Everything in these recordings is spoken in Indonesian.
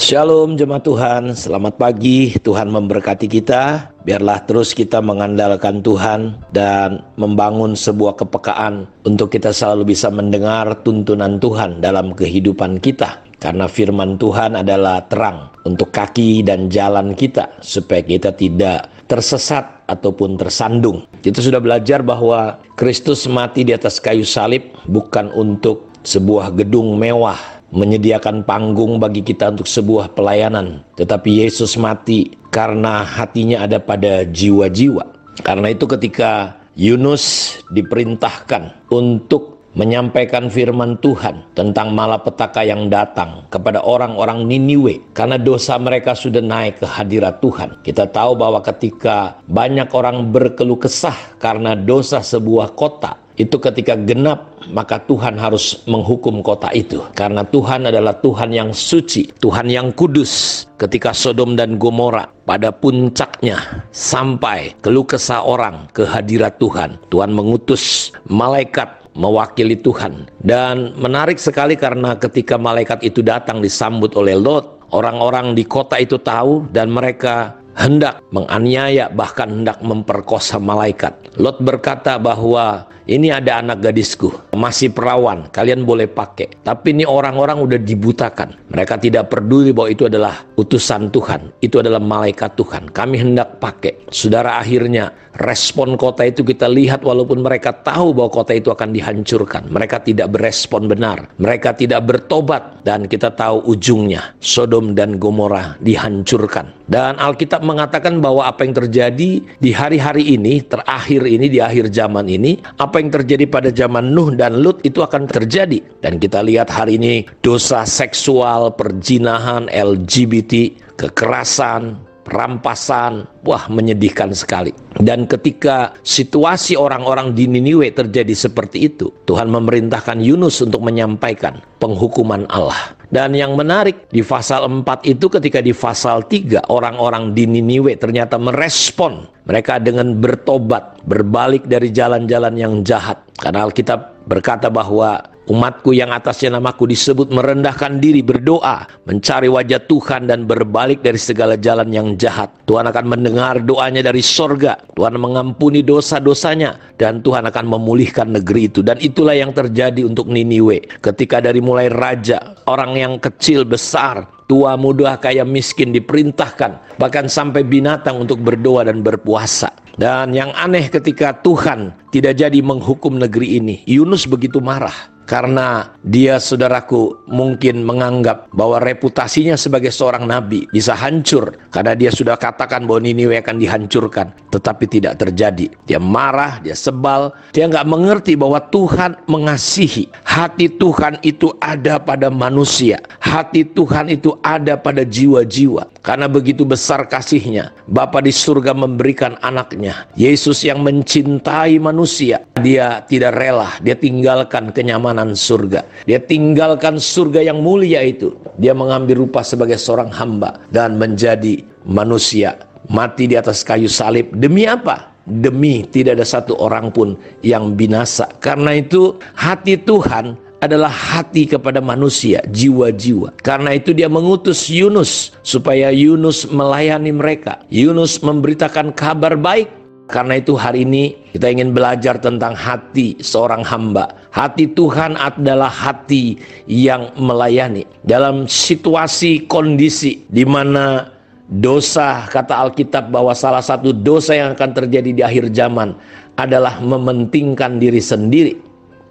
Shalom jemaat Tuhan, selamat pagi. Tuhan memberkati kita. Biarlah terus kita mengandalkan Tuhan dan membangun sebuah kepekaan untuk kita selalu bisa mendengar tuntunan Tuhan dalam kehidupan kita. Karena firman Tuhan adalah terang untuk kaki dan jalan kita, supaya kita tidak tersesat ataupun tersandung. Kita sudah belajar bahwa Kristus mati di atas kayu salib bukan untuk sebuah gedung mewah, menyediakan panggung bagi kita untuk sebuah pelayanan, tetapi Yesus mati karena hatinya ada pada jiwa-jiwa. Karena itu ketika Yunus diperintahkan untuk menyampaikan firman Tuhan tentang malapetaka yang datang kepada orang-orang Niniwe, karena dosa mereka sudah naik ke hadirat Tuhan. Kita tahu bahwa ketika banyak orang berkeluh kesah karena dosa sebuah kota, itu ketika genap, maka Tuhan harus menghukum kota itu. Karena Tuhan adalah Tuhan yang suci, Tuhan yang kudus. Ketika Sodom dan Gomora pada puncaknya sampai keluh kesah orang ke hadirat Tuhan, Tuhan mengutus malaikat mewakili Tuhan. Dan menarik sekali karena ketika malaikat itu datang disambut oleh Lot, orang-orang di kota itu tahu dan mereka hendak menganiaya, bahkan hendak memperkosa malaikat. Lot berkata bahwa ini ada anak gadisku, masih perawan, kalian boleh pakai. Tapi ini orang-orang udah dibutakan. Mereka tidak peduli bahwa itu adalah utusan Tuhan, itu adalah malaikat Tuhan. Kami hendak pakai. Saudara, akhirnya respon kota itu kita lihat, walaupun mereka tahu bahwa kota itu akan dihancurkan, mereka tidak berespon benar, mereka tidak bertobat, dan kita tahu ujungnya Sodom dan Gomora dihancurkan. Dan Alkitab mengatakan bahwa apa yang terjadi di hari-hari ini, terakhir ini, di akhir zaman ini, apa yang terjadi pada zaman Nuh dan Lut itu akan terjadi. Dan kita lihat hari ini dosa seksual, perzinahan, LGBT, kekerasan, perampasan, wah, menyedihkan sekali. Dan ketika situasi orang-orang di Niniwe terjadi seperti itu, Tuhan memerintahkan Yunus untuk menyampaikan penghukuman Allah. Dan yang menarik di pasal 4 itu, ketika di pasal 3 orang-orang di Niniwe ternyata merespon mereka dengan bertobat, berbalik dari jalan-jalan yang jahat. Karena Alkitab berkata bahwa umatku yang atasnya namaku disebut merendahkan diri, berdoa, mencari wajah Tuhan dan berbalik dari segala jalan yang jahat, Tuhan akan mendengar doanya dari sorga. Tuhan mengampuni dosa-dosanya dan Tuhan akan memulihkan negeri itu. Dan itulah yang terjadi untuk Niniwe. Ketika dari mulai raja, orang yang kecil, besar, tua, muda, kaya, miskin diperintahkan, bahkan sampai binatang untuk berdoa dan berpuasa. Dan yang aneh ketika Tuhan tidak jadi menghukum negeri ini, Yunus begitu marah. Karena dia, saudaraku, mungkin menganggap bahwa reputasinya sebagai seorang nabi bisa hancur karena dia sudah katakan bahwa Niniwe akan dihancurkan. Tetapi tidak terjadi. Dia marah, dia sebal, dia nggak mengerti bahwa Tuhan mengasihi. Hati Tuhan itu ada pada manusia. Hati Tuhan itu ada pada jiwa-jiwa. Karena begitu besar kasihnya, Bapa di surga memberikan anaknya, Yesus yang mencintai manusia. Dia tidak rela, dia tinggalkan kenyamanan surga. Dia tinggalkan surga yang mulia itu. Dia mengambil rupa sebagai seorang hamba dan menjadi manusia. Mati di atas kayu salib. Demi apa? Demi tidak ada satu orang pun yang binasa. Karena itu hati Tuhan adalah hati kepada manusia, jiwa-jiwa. Karena itu dia mengutus Yunus supaya Yunus melayani mereka. Yunus memberitakan kabar baik. Karena itu hari ini kita ingin belajar tentang hati seorang hamba. Hati Tuhan adalah hati yang melayani. Dalam situasi kondisi di mana dosa, kata Alkitab bahwa salah satu dosa yang akan terjadi di akhir zaman adalah mementingkan diri sendiri.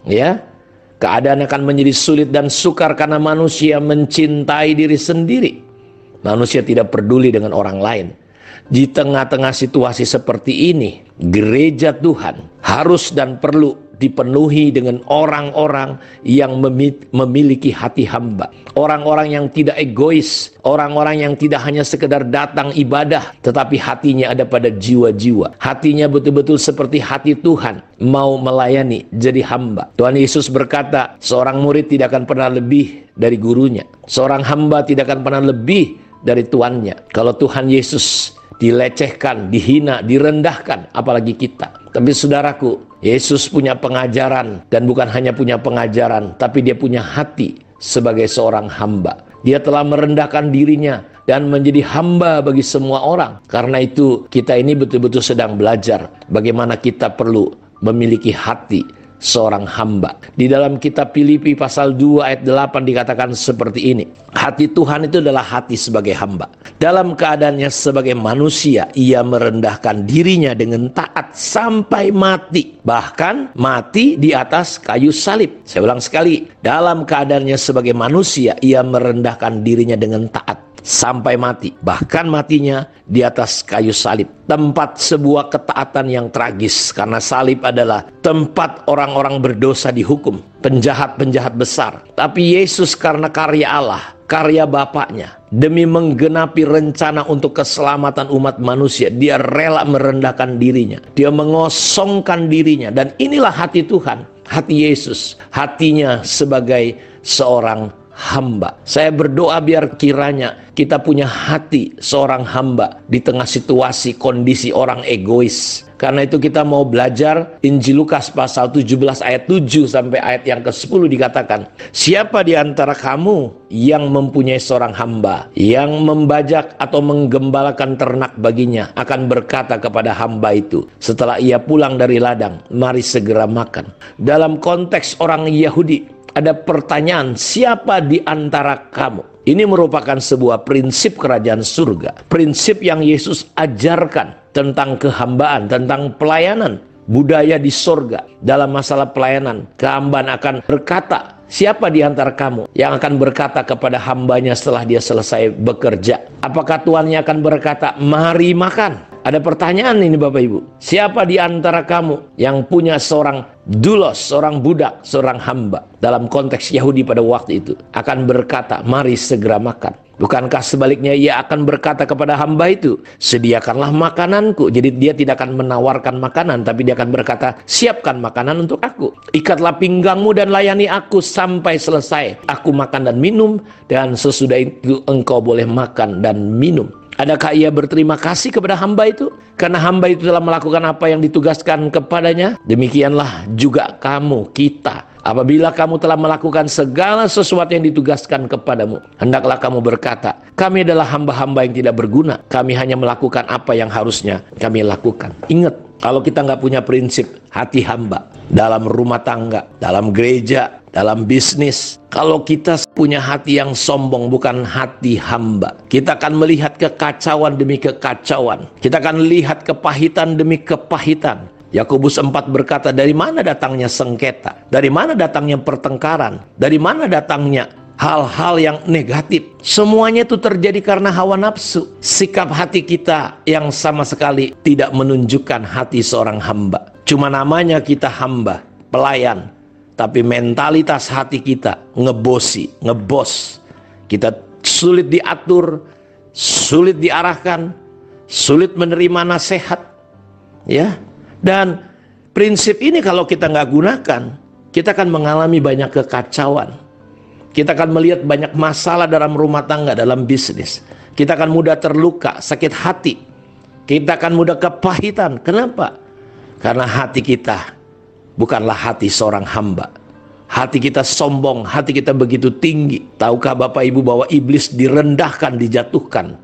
Ya, keadaan akan menjadi sulit dan sukar karena manusia mencintai diri sendiri. Manusia tidak peduli dengan orang lain. Di tengah-tengah situasi seperti ini, gereja Tuhan harus dan perlu dipenuhi dengan orang-orang yang memiliki hati hamba. Orang-orang yang tidak egois, orang-orang yang tidak hanya sekedar datang ibadah, tetapi hatinya ada pada jiwa-jiwa. Hatinya betul-betul seperti hati Tuhan, mau melayani, jadi hamba. Tuhan Yesus berkata, seorang murid tidak akan pernah lebih dari gurunya. Seorang hamba tidak akan pernah lebih dari tuannya. Kalau Tuhan Yesus dilecehkan, dihina, direndahkan, apalagi kita. Tapi saudaraku, Yesus punya pengajaran, dan bukan hanya punya pengajaran, tapi dia punya hati sebagai seorang hamba. Dia telah merendahkan dirinya dan menjadi hamba bagi semua orang. Karena itu kita ini betul-betul sedang belajar bagaimana kita perlu memiliki hati seorang hamba. Di dalam kitab Filipi pasal 2 ayat 8 dikatakan seperti ini. Hati Tuhan itu adalah hati sebagai hamba. Dalam keadaannya sebagai manusia, ia merendahkan dirinya dengan taat sampai mati. Bahkan mati di atas kayu salib. Saya ulang sekali. Dalam keadaannya sebagai manusia, ia merendahkan dirinya dengan taat sampai mati, bahkan matinya di atas kayu salib. Tempat sebuah ketaatan yang tragis, karena salib adalah tempat orang-orang berdosa dihukum, penjahat-penjahat besar. Tapi Yesus karena karya Allah, karya Bapaknya, demi menggenapi rencana untuk keselamatan umat manusia, dia rela merendahkan dirinya, dia mengosongkan dirinya. Dan inilah hati Tuhan, hati Yesus, hatinya sebagai seorang hamba. Saya berdoa biar kiranya kita punya hati seorang hamba di tengah situasi kondisi orang egois. Karena itu kita mau belajar Injil Lukas pasal 17 ayat 7 sampai ayat yang ke-10 dikatakan, siapa di antara kamu yang mempunyai seorang hamba yang membajak atau menggembalakan ternak baginya akan berkata kepada hamba itu setelah ia pulang dari ladang, mari segera makan. Dalam konteks orang Yahudi ada pertanyaan, siapa di antara kamu? Ini merupakan sebuah prinsip kerajaan surga. Prinsip yang Yesus ajarkan tentang kehambaan, tentang pelayanan. Budaya di surga. Dalam masalah pelayanan, kehambaan akan berkata, siapa di antara kamu yang akan berkata kepada hambanya setelah dia selesai bekerja? Apakah tuannya akan berkata, mari makan? Ada pertanyaan ini Bapak Ibu. Siapa di antara kamu yang punya seorang dulos, seorang budak, seorang hamba, dalam konteks Yahudi pada waktu itu, akan berkata, mari segera makan? Bukankah sebaliknya ia akan berkata kepada hamba itu, sediakanlah makananku. Jadi dia tidak akan menawarkan makanan, tapi dia akan berkata, siapkan makanan untuk aku. Ikatlah pinggangmu dan layani aku sampai selesai. Aku makan dan minum, dan sesudah itu engkau boleh makan dan minum. Adakah ia berterima kasih kepada hamba itu? Karena hamba itu telah melakukan apa yang ditugaskan kepadanya. Demikianlah juga kamu, kita. Apabila kamu telah melakukan segala sesuatu yang ditugaskan kepadamu, hendaklah kamu berkata, kami adalah hamba-hamba yang tidak berguna. Kami hanya melakukan apa yang harusnya kami lakukan. Ingat, kalau kita nggak punya prinsip hati hamba dalam rumah tangga, dalam gereja, dalam bisnis, kalau kita punya hati yang sombong, bukan hati hamba, kita akan melihat kekacauan demi kekacauan. Kita akan lihat kepahitan demi kepahitan. Yakobus 4 berkata, dari mana datangnya sengketa? Dari mana datangnya pertengkaran? Dari mana datangnya hal-hal yang negatif? Semuanya itu terjadi karena hawa nafsu. Sikap hati kita yang sama sekali tidak menunjukkan hati seorang hamba. Cuma namanya kita hamba, pelayan, tapi mentalitas hati kita ngebosi, ngebos. Kita sulit diatur, sulit diarahkan, sulit menerima nasihat, ya. Dan prinsip ini kalau kita nggak gunakan, kita akan mengalami banyak kekacauan. Kita akan melihat banyak masalah dalam rumah tangga, dalam bisnis. Kita akan mudah terluka, sakit hati. Kita akan mudah kepahitan. Kenapa? Karena hati kita bukanlah hati seorang hamba. Hati kita sombong, hati kita begitu tinggi. Tahukah Bapak Ibu bahwa iblis direndahkan, dijatuhkan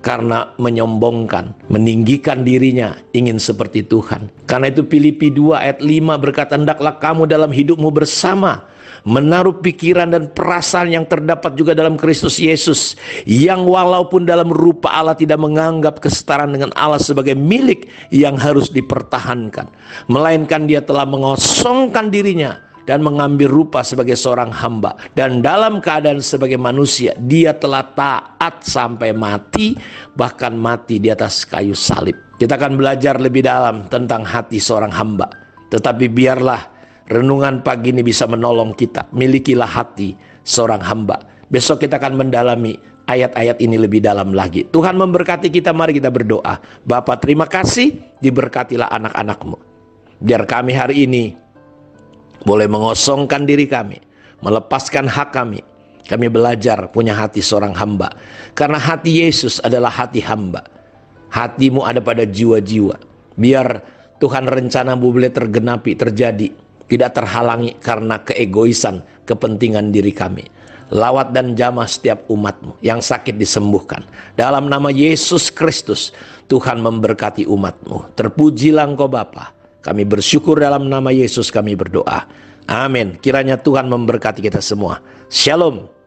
karena menyombongkan, meninggikan dirinya, ingin seperti Tuhan. Karena itu Filipi 2 ayat 5 berkata, hendaklah kamu dalam hidupmu bersama menaruh pikiran dan perasaan yang terdapat juga dalam Kristus Yesus, yang walaupun dalam rupa Allah tidak menganggap kesetaraan dengan Allah sebagai milik yang harus dipertahankan, melainkan dia telah mengosongkan dirinya dan mengambil rupa sebagai seorang hamba, dan dalam keadaan sebagai manusia dia telah taat sampai mati, bahkan mati di atas kayu salib. Kita akan belajar lebih dalam tentang hati seorang hamba, tetapi biarlah renungan pagi ini bisa menolong kita. Milikilah hati seorang hamba. Besok kita akan mendalami ayat-ayat ini lebih dalam lagi. Tuhan memberkati kita. Mari kita berdoa. Bapa, terima kasih, diberkatilah anak-anak-Mu. Biar kami hari ini boleh mengosongkan diri kami, melepaskan hak kami. Kami belajar punya hati seorang hamba. Karena hati Yesus adalah hati hamba. Hatimu ada pada jiwa-jiwa. Biar Tuhan rencana-Mu boleh tergenapi, terjadi tidak terhalangi karena keegoisan, kepentingan diri kami. Lawat dan jamah setiap umat-Mu yang sakit disembuhkan. Dalam nama Yesus Kristus, Tuhan memberkati umat-Mu. Terpujilah Engkau Bapa. Kami bersyukur dalam nama Yesus kami berdoa. Amin. Kiranya Tuhan memberkati kita semua. Shalom.